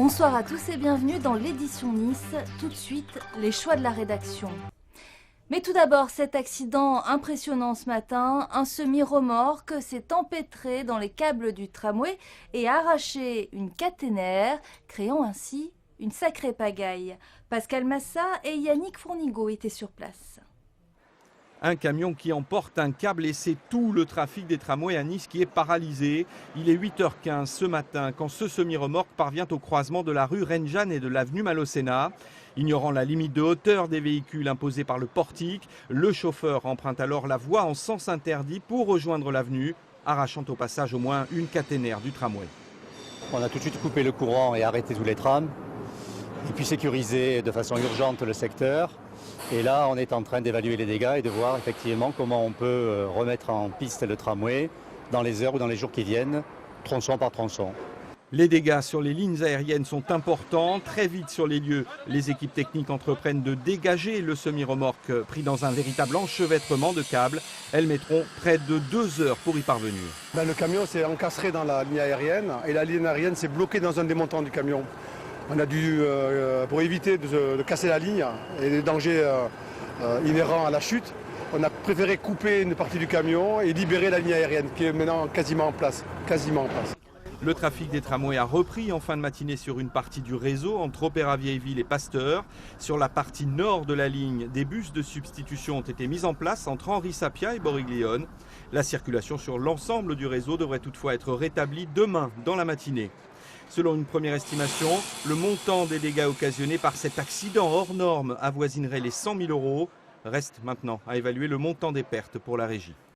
Bonsoir à tous et bienvenue dans l'édition Nice. Tout de suite, les choix de la rédaction. Mais tout d'abord, cet accident impressionnant ce matin, un semi-remorque s'est empêtré dans les câbles du tramway et a arraché une caténaire, créant ainsi une sacrée pagaille. Pascal Massa et Yannick Fournigaud étaient sur place. Un camion qui emporte un câble et c'est tout le trafic des tramways à Nice qui est paralysé. Il est 8h15 ce matin quand ce semi-remorque parvient au croisement de la rue Reine-Jeanne et de l'avenue Malocena. Ignorant la limite de hauteur des véhicules imposée par le portique, le chauffeur emprunte alors la voie en sens interdit pour rejoindre l'avenue, arrachant au passage au moins une caténaire du tramway. On a tout de suite coupé le courant et arrêté tous les trams, et puis sécurisé de façon urgente le secteur. Et là, on est en train d'évaluer les dégâts et de voir effectivement comment on peut remettre en piste le tramway dans les heures ou dans les jours qui viennent, tronçon par tronçon. Les dégâts sur les lignes aériennes sont importants. Très vite sur les lieux, les équipes techniques entreprennent de dégager le semi-remorque pris dans un véritable enchevêtrement de câbles. Elles mettront près de 2 heures pour y parvenir. Le camion s'est encastré dans la ligne aérienne et la ligne aérienne s'est bloquée dans un des montants du camion. On a dû, pour éviter de casser la ligne et les dangers inhérents à la chute, on a préféré couper une partie du camion et libérer la ligne aérienne qui est maintenant quasiment en place. Le trafic des tramways a repris en fin de matinée sur une partie du réseau entre Opéra-Vieilleville et Pasteur. Sur la partie nord de la ligne, des bus de substitution ont été mis en place entre Henri Sapia et Boriglione. La circulation sur l'ensemble du réseau devrait toutefois être rétablie demain dans la matinée. Selon une première estimation, le montant des dégâts occasionnés par cet accident hors norme avoisinerait les 100 000 €. Reste maintenant à évaluer le montant des pertes pour la régie.